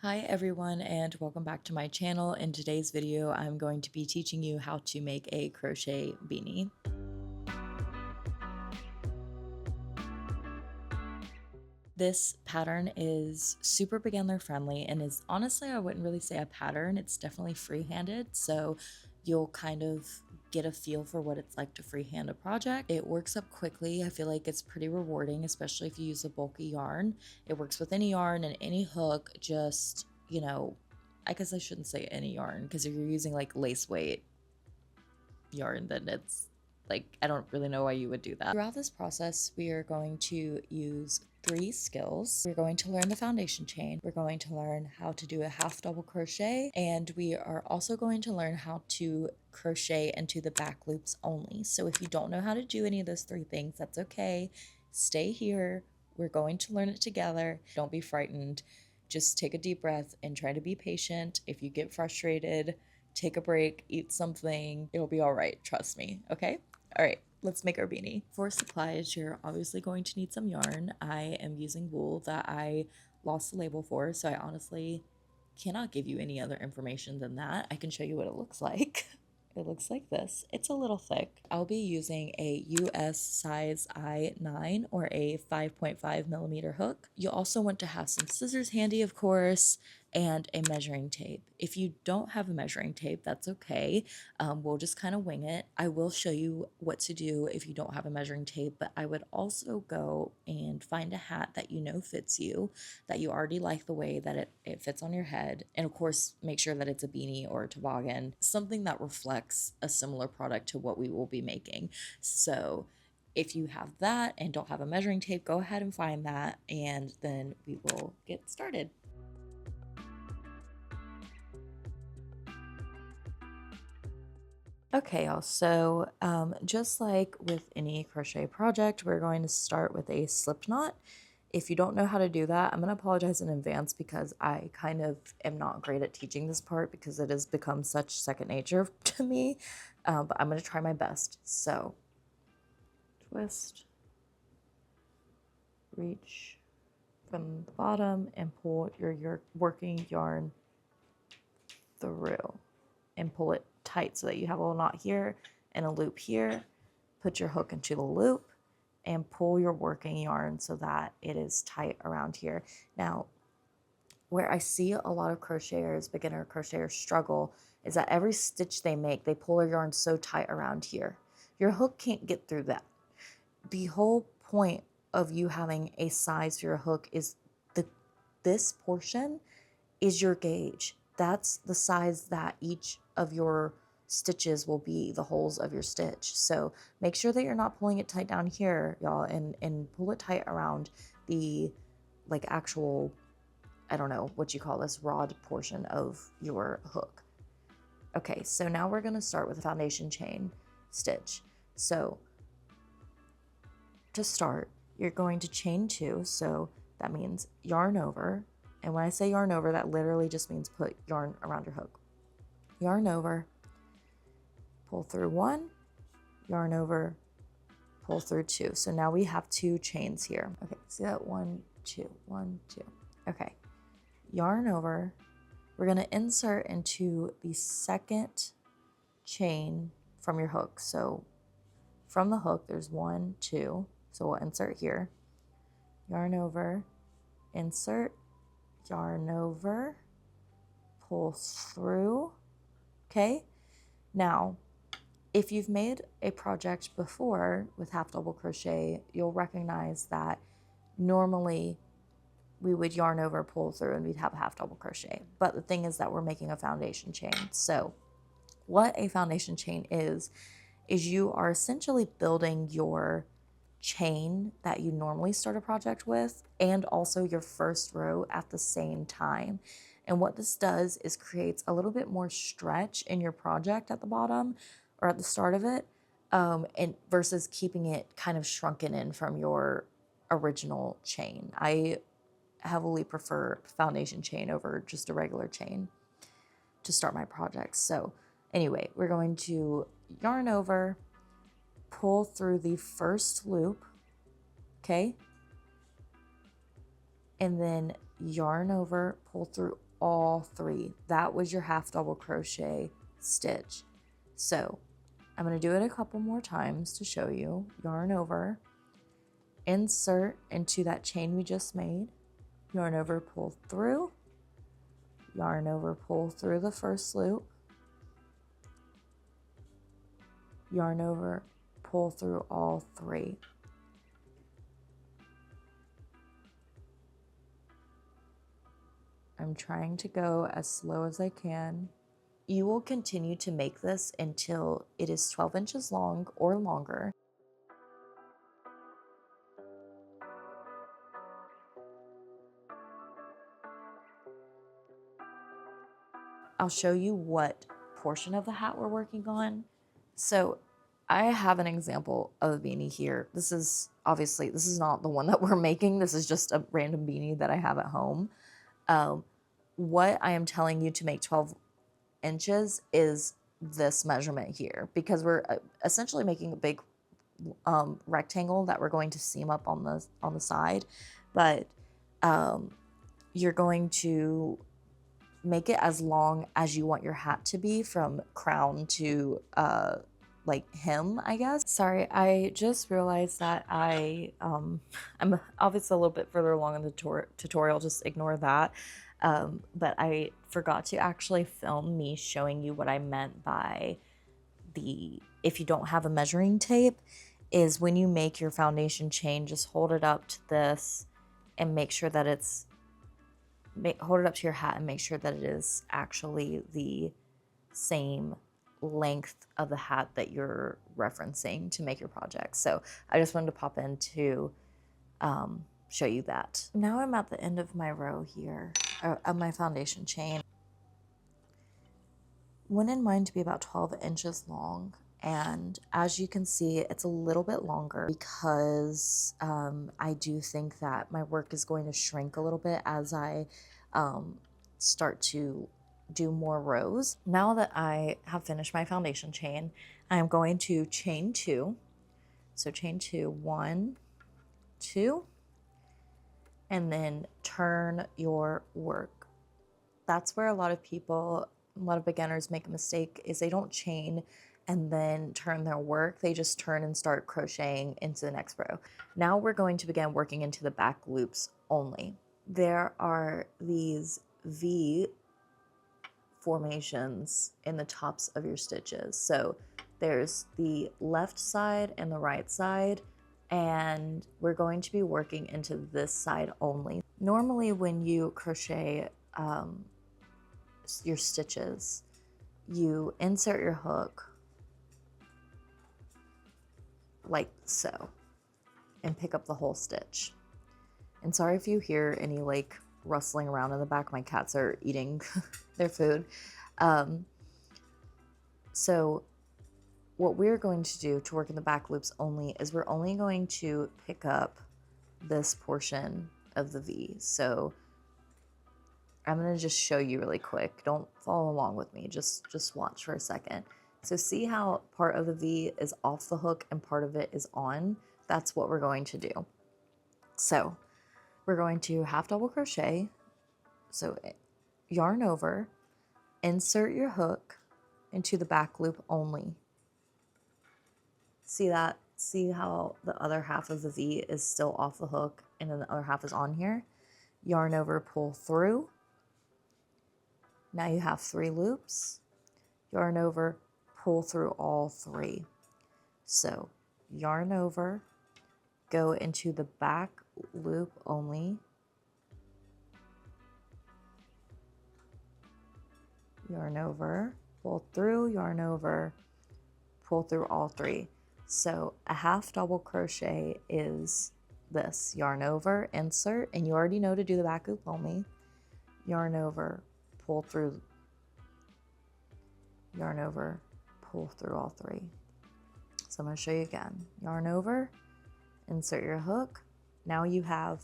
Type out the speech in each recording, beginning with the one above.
Hi everyone and welcome back to my channel. In today's video, I'm going to be teaching you how to make a crochet beanie. This pattern is super beginner friendly and is honestly, I wouldn't really say a pattern. It's definitely free-handed, so you'll kind of get a feel for what it's like to freehand a project. It works up quickly. I feel like it's pretty rewarding, especially if you use a bulky yarn. It works with any yarn and any hook, just, I guess I shouldn't say any yarn, because if you're using like lace weight yarn, then it's like, I don't really know why you would do that. Throughout this process, we are going to use 3 skills. We're going to learn the foundation chain. We're going to learn how to do a half double crochet, and we are also going to learn how to crochet into the back loops only. So if you don't know how to do any of those 3 things, that's okay. Stay here. We're going to learn it together. Don't be frightened. Just take a deep breath and try to be patient. If you get frustrated, take a break, eat something. It'll be all right. Trust me. Okay? All right, let's make our beanie. For supplies, you're obviously going to need some yarn. I am using wool that I lost the label for, so I honestly cannot give you any other information than that. I can show you what it looks like. It looks like this. It's a little thick. I'll be using a US size I9 or a 5.5 millimeter hook. You'll also want to have some scissors handy, of course, and a measuring tape. If you don't have a measuring tape, that's okay. We'll just kind of wing it. I will show you what to do if you don't have a measuring tape, but I would also go and find a hat that you know fits you, that you already like the way that it fits on your head. And of course, make sure that it's a beanie or a toboggan, something that reflects a similar product to what we will be making. So if you have that and don't have a measuring tape, go ahead and find that, and then we will get started. Okay, y'all, so just like with any crochet project, we're going to start with a slip knot. If you don't know how to do that, I'm going to apologize in advance because I kind of am not great at teaching this part because it has become such second nature to me, but I'm going to try my best. So, twist, reach from the bottom and pull your working yarn through and pull it tight so that you have a little knot here and a loop here. Put your hook into the loop and pull your working yarn so that it is tight around here. Now, where I see a lot of crocheters, beginner crocheters struggle is that every stitch they make, they pull their yarn so tight around here. Your hook can't get through that. The whole point of you having a size for your hook is this portion is your gauge. That's the size that each of your stitches will be, the holes of your stitch. So make sure that you're not pulling it tight down here, y'all, and pull it tight around the like actual, I don't know what you call this, rod portion of your hook. Okay, so now we're gonna start with a foundation chain stitch. So to start, you're going to chain 2, so that means yarn over. And when I say yarn over, that literally just means put yarn around your hook. Yarn over, pull through 1, yarn over, pull through 2. So now we have 2 chains here. Okay, see that? 1, 2, 1, 2. Okay, yarn over. We're going to insert into the second chain from your hook. So from the hook, there's 1, 2. So we'll insert here. Yarn over, insert, yarn over, pull through. Okay, now if you've made a project before with half double crochet, you'll recognize that normally we would yarn over, pull through, and we'd have a half double crochet. But the thing is that we're making a foundation chain. So what a foundation chain is you are essentially building your chain that you normally start a project with and also your first row at the same time. And what this does is creates a little bit more stretch in your project at the bottom or at the start of it, and versus keeping it kind of shrunken in from your original chain. I heavily prefer foundation chain over just a regular chain to start my projects. So anyway, we're going to yarn over, pull through the first loop, okay? And then yarn over, pull through all 3. That was your half double crochet stitch. So I'm going to do it a couple more times to show you. Yarn over, insert into that chain we just made, yarn over, pull through, yarn over, pull through the first loop, yarn over, pull through all 3. I'm trying to go as slow as I can. You will continue to make this until it is 12 inches long or longer. I'll show you what portion of the hat we're working on. So I have an example of a beanie here. This is not the one that we're making. This is just a random beanie that I have at home. What I am telling you to make 12 inches is this measurement here, because we're essentially making a big rectangle that we're going to seam up on the side, but you're going to make it as long as you want your hat to be from crown to like hem, I guess. Sorry, I just realized that I'm obviously a little bit further along in the tutorial, just ignore that. But I forgot to actually film me showing you what I meant by if you don't have a measuring tape, is when you make your foundation chain, just hold it up to this and make sure that hold it up to your hat and make sure that it is actually the same length of the hat that you're referencing to make your project. So I just wanted to pop in to show you that. Now I'm at the end of my row here, of my foundation chain. Went in mine to be about 12 inches long, and as you can see, it's a little bit longer because I do think that my work is going to shrink a little bit as I start to do more rows. Now that I have finished my foundation chain, I'm going to chain 2. So chain 2, 1, 2, and then turn your work. That's where a lot of beginners make a mistake, is they don't chain and then turn their work. They just turn and start crocheting into the next row. Now we're going to begin working into the back loops only. There are these V formations in the tops of your stitches. So there's the left side and the right side, and we're going to be working into this side only. Normally when you crochet your stitches, you insert your hook like so and pick up the whole stitch. And sorry if you hear any like rustling around in the back, my cats are eating their food. So what we're going to do to work in the back loops only is we're only going to pick up this portion of the V. So I'm going to just show you really quick. Don't follow along with me. Just watch for a second. So see how part of the V is off the hook and part of it is on? That's what we're going to do. So we're going to half double crochet. So yarn over, insert your hook into the back loop only. See that? See how the other half of the V is still off the hook and then the other half is on here? Yarn over, pull through. Now you have 3 loops. Yarn over, pull through all 3. So yarn over, go into the back loop only. Yarn over, pull through, yarn over, pull through all 3. So a half double crochet is this: yarn over, insert, and you already know to do the back loop only. Yarn over, pull through, yarn over, pull through all 3. So I'm going to show you again. Yarn over, insert your hook. Now you have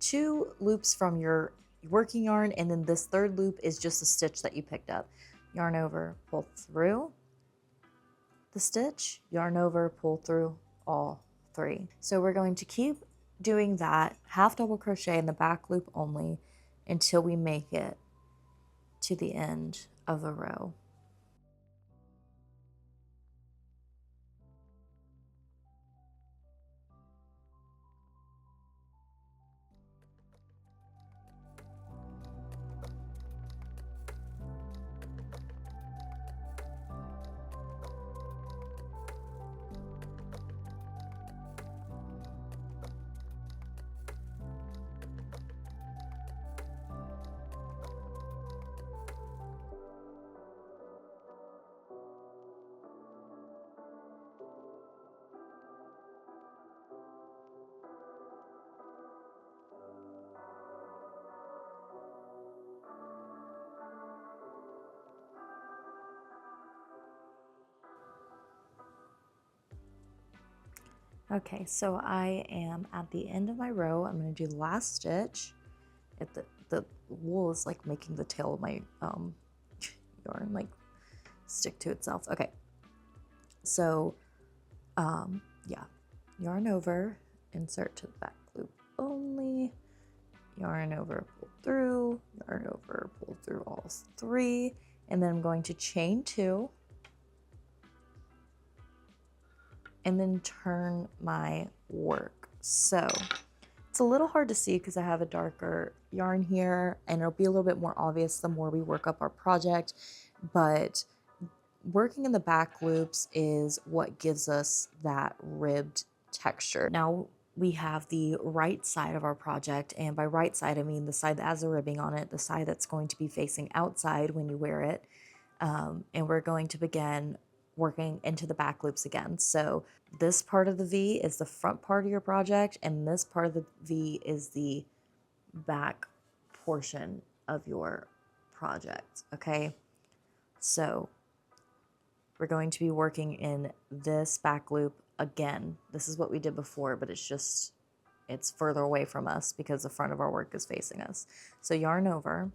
2 loops from your working yarn, and then this 3rd loop is just a stitch that you picked up. Yarn over, pull through the stitch, yarn over, pull through all 3. So we're going to keep doing that half double crochet in the back loop only until we make it to the end of the row. Okay, so I am at the end of my row. I'm going to do the last stitch. The wool is like making the tail of my yarn like stick to itself. Okay, so yeah, yarn over, insert to the back loop only, yarn over, pull through, yarn over, pull through all three, and then I'm going to chain two, and then turn my work. So it's a little hard to see because I have a darker yarn here, and it'll be a little bit more obvious the more we work up our project, but working in the back loops is what gives us that ribbed texture. Now we have the right side of our project, and by right side I mean the side that has the ribbing on it, the side that's going to be facing outside when you wear it, and we're going to begin working into the back loops again. So this part of the V is the front part of your project, and this part of the V is the back portion of your project, okay? So we're going to be working in this back loop again. This is what we did before, but it's further away from us because the front of our work is facing us. So yarn over,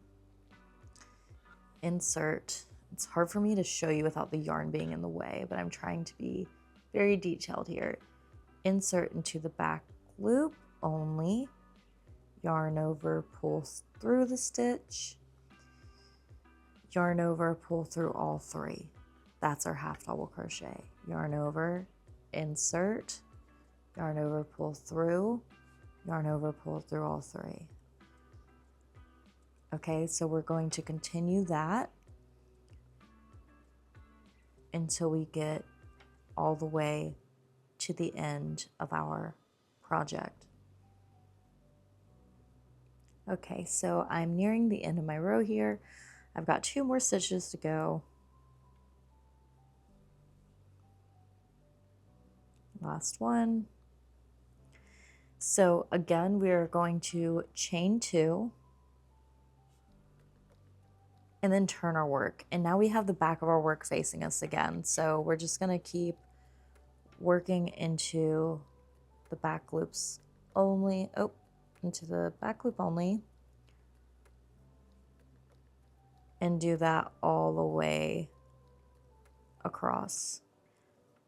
insert. It's hard for me to show you without the yarn being in the way, but I'm trying to be very detailed here. Insert into the back loop only, yarn over, pull through the stitch, yarn over, pull through all three. That's our half double crochet. Yarn over, insert, yarn over, pull through, yarn over, pull through all three. Okay, so we're going to continue that until we get all the way to the end of our project. Okay, so I'm nearing the end of my row here. I've got 2 more stitches to go. Last one. So again, we're going to chain 2 and then turn our work. And now we have the back of our work facing us again. So we're just gonna keep working into the back loops only, into the back loop only, and do that all the way across.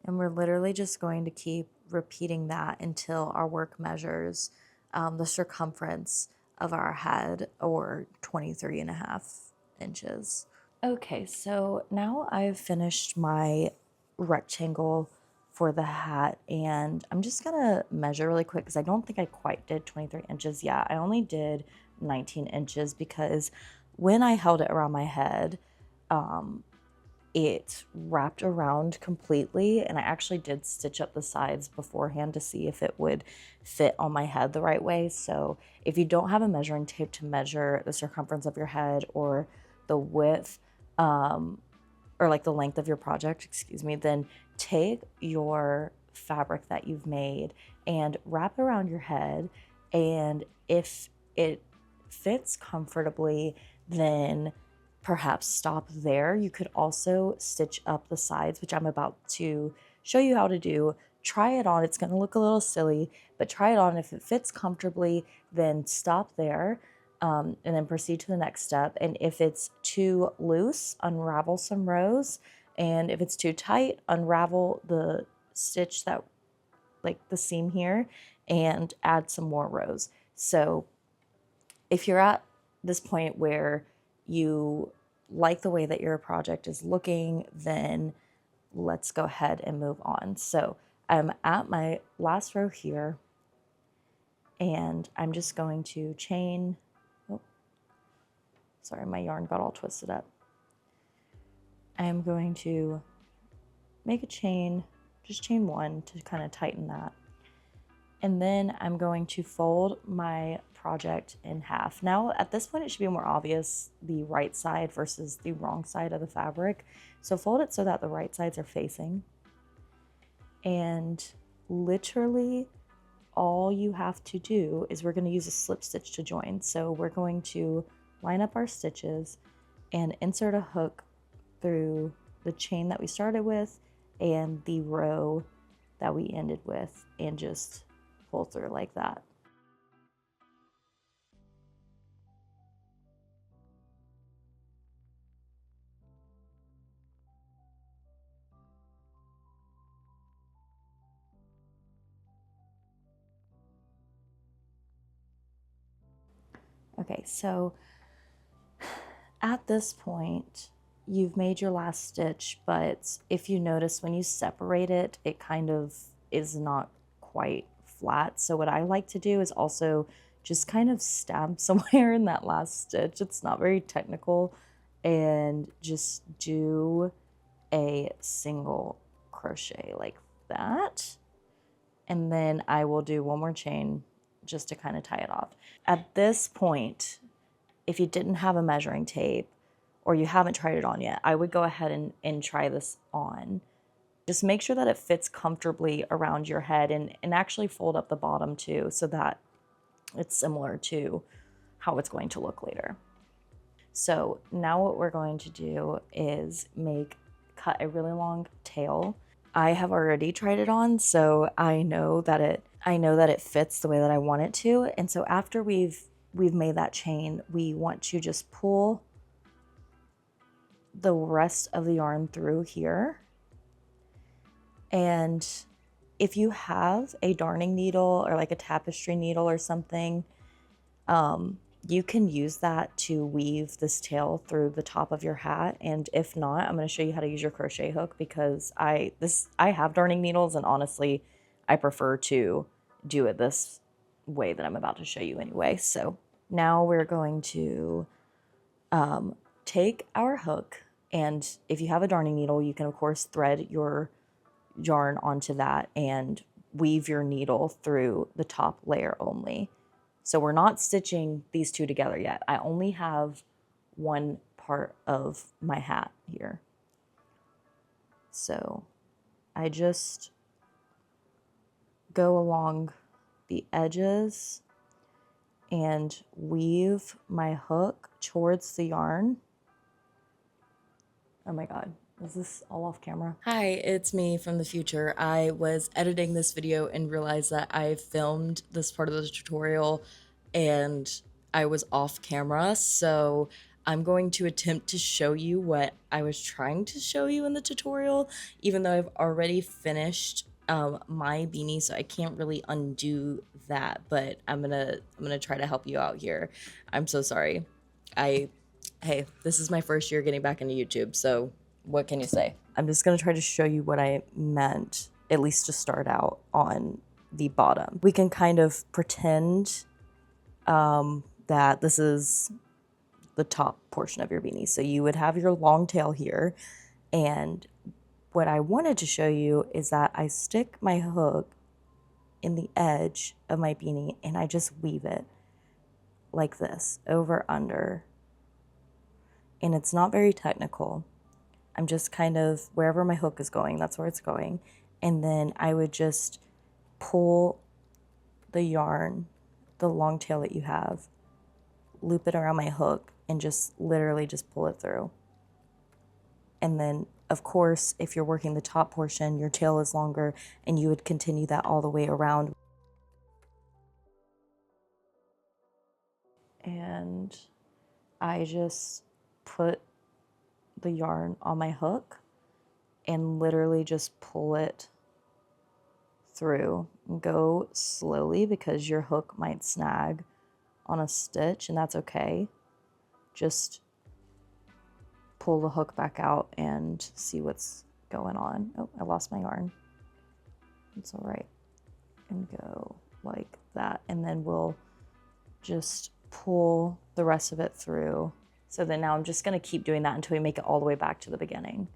And we're literally just going to keep repeating that until our work measures the circumference of our head, or 23.5 inches. Okay, so now I've finished my rectangle for the hat, and I'm just gonna measure really quick because I don't think I quite did 23 inches. Yeah, I only did 19 inches because when I held it around my head, it wrapped around completely, and I actually did stitch up the sides beforehand to see if it would fit on my head the right way. So if you don't have a measuring tape to measure the circumference of your head or the width, or like the length of your project, excuse me, then take your fabric that you've made and wrap it around your head, and if it fits comfortably, then perhaps stop there. You could also stitch up the sides, which I'm about to show you how to do. Try it on. It's going to look a little silly, but try it on. If it fits comfortably, then stop there, and then proceed to the next step. And if it's too loose, unravel some rows. And if it's too tight, unravel the stitch that, like the seam here, and add some more rows. So if you're at this point where you like the way that your project is looking, then let's go ahead and move on. So I'm at my last row here, and I'm just going to chain, oh, sorry, my yarn got all twisted up. I'm going to make a chain, just chain one to kind of tighten that. And then I'm going to fold my project in half. Now, at this point, it should be more obvious the right side versus the wrong side of the fabric. So fold it so that the right sides are facing. And literally all you have to do is we're going to use a slip stitch to join. So we're going to line up our stitches and insert a hook through the chain that we started with and the row that we ended with, and just pull through like that. Okay, so at this point, you've made your last stitch, but if you notice when you separate it, it kind of is not quite flat. So what I like to do is also just kind of stab somewhere in that last stitch. It's not very technical, and just do a single crochet like that. And then I will do one more chain just to kind of tie it off. At this point, if you didn't have a measuring tape or you haven't tried it on yet, I would go ahead and try this on. Just make sure that it fits comfortably around your head, and actually fold up the bottom too, so that it's similar to how it's going to look later. So now what we're going to do is cut a really long tail. I have already tried it on, so I know that it fits the way that I want it to. And so after we've made that chain, we want to just pull the rest of the yarn through here. And if you have a darning needle or like a tapestry needle or something, you can use that to weave this tail through the top of your hat. And if not, I'm going to show you how to use your crochet hook, because I have darning needles, and honestly, I prefer to do it this way that I'm about to show you anyway. So now we're going to take our hook, and if you have a darning needle, you can of course thread your yarn onto that and weave your needle through the top layer only. So we're not stitching these two together yet. I only have one part of my hat here. So I just go along the edges and weave my hook towards the yarn. Oh my God, is this all off camera? Hi, it's me from the future. I was editing this video and realized that I filmed this part of the tutorial and I was off camera. So I'm going to attempt to show you what I was trying to show you in the tutorial, even though I've already finished my beanie, so I can't really undo that, but I'm gonna try to help you out here. I'm so sorry. Hey, this is my first year getting back into YouTube, so what can you say? I'm just gonna try to show you what I meant, at least to start out on the bottom. We can kind of pretend that this is the top portion of your beanie. So you would have your long tail here, and what I wanted to show you is that I stick my hook in the edge of my beanie and I just weave it like this, over, under. And it's not very technical. I'm just kind of, wherever my hook is going, that's where it's going. And then I would just pull the yarn, the long tail that you have, loop it around my hook, and just literally just pull it through. And then, of course, if you're working the top portion, your tail is longer, and you would continue that all the way around. And I just put the yarn on my hook and literally just pull it through. Go slowly because your hook might snag on a stitch, and that's okay. just pull the hook back out and see what's going on. Oh, I lost my yarn. It's all right. And go like that. And then we'll just pull the rest of it through. So then now I'm just going to keep doing that until we make it all the way back to the beginning.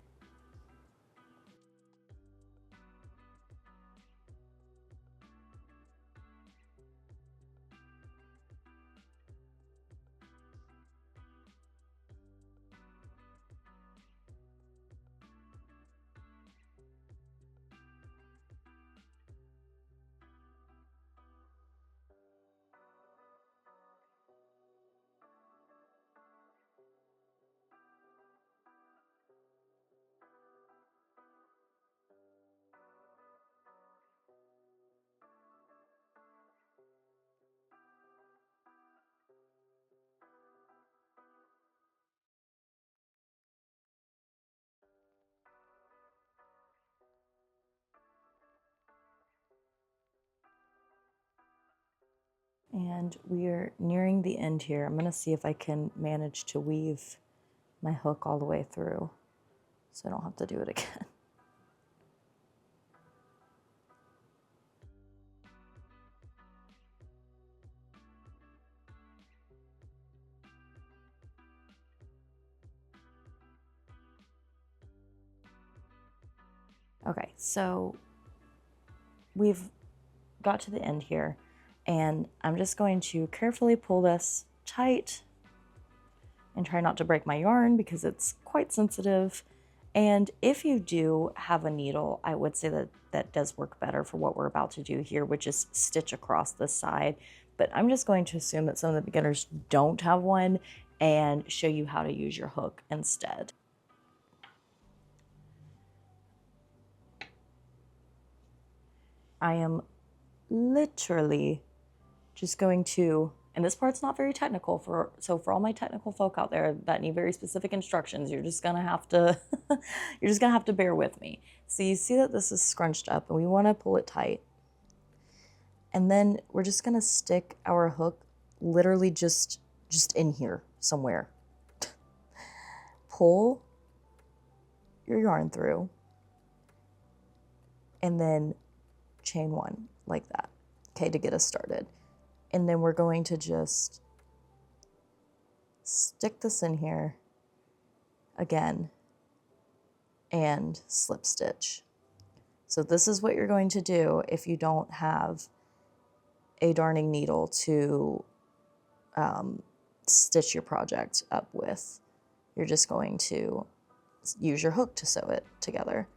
And we are nearing the end here. I'm going to see if I can manage to weave my hook all the way through so I don't have to do it again. Okay, so we've got to the end here, and I'm just going to carefully pull this tight and try not to break my yarn because it's quite sensitive. And if you do have a needle, I would say that that does work better for what we're about to do here, which is stitch across the side. But I'm just going to assume that some of the beginners don't have one and show you how to use your hook instead. I am literally just going to, and this part's not very technical, so for all my technical folk out there that need very specific instructions, you're just gonna have to you're just gonna have to bear with me. So you see that this is scrunched up and we want to pull it tight. And then we're just gonna stick our hook literally just in here somewhere. Pull your yarn through and then chain one like that, okay, to get us started. And then we're going to just stick this in here again and slip stitch. So this is what you're going to do if you don't have a darning needle to stitch your project up with. You're just going to use your hook to sew it together.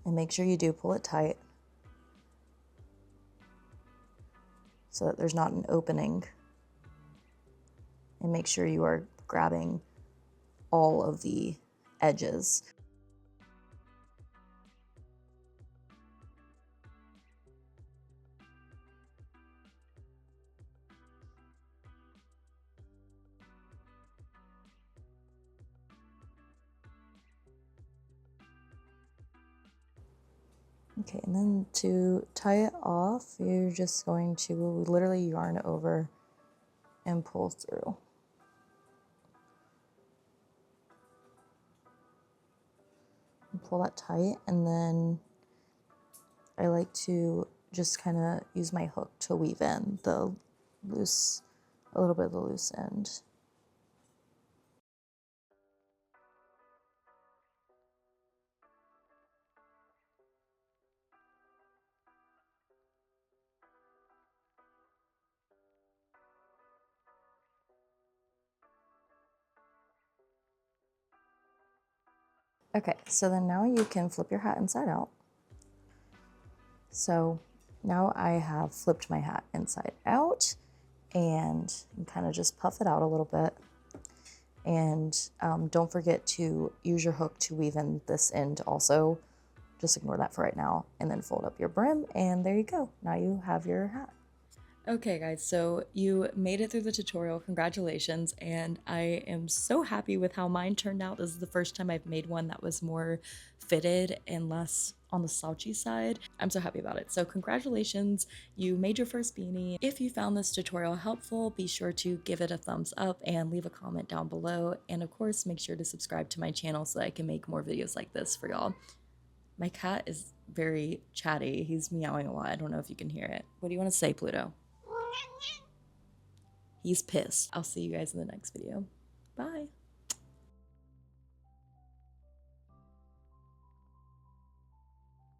And make sure you do pull it tight so that there's not an opening. And make sure you are grabbing all of the edges. Okay, and then to tie it off, you're just going to literally yarn over and pull through. And pull that tight, and then I like to just kind of use my hook to weave in the loose, a little bit of the loose end. Okay, so then now you can flip your hat inside out. So now I have flipped my hat inside out, and you kind of just puff it out a little bit. And don't forget to use your hook to weave in this end also. Just ignore that for right now, and then fold up your brim, and there you go. Now you have your hat. Okay guys, so you made it through the tutorial, congratulations, and I am so happy with how mine turned out. This is the first time I've made one that was more fitted and less on the slouchy side. I'm so happy about it. So congratulations, you made your first beanie. If you found this tutorial helpful, be sure to give it a thumbs up and leave a comment down below. And of course, make sure to subscribe to my channel so that I can make more videos like this for y'all. My cat is very chatty. He's meowing a lot. I don't know if you can hear it. What do you want to say, Pluto? He's pissed. I'll see you guys in the next video. Bye.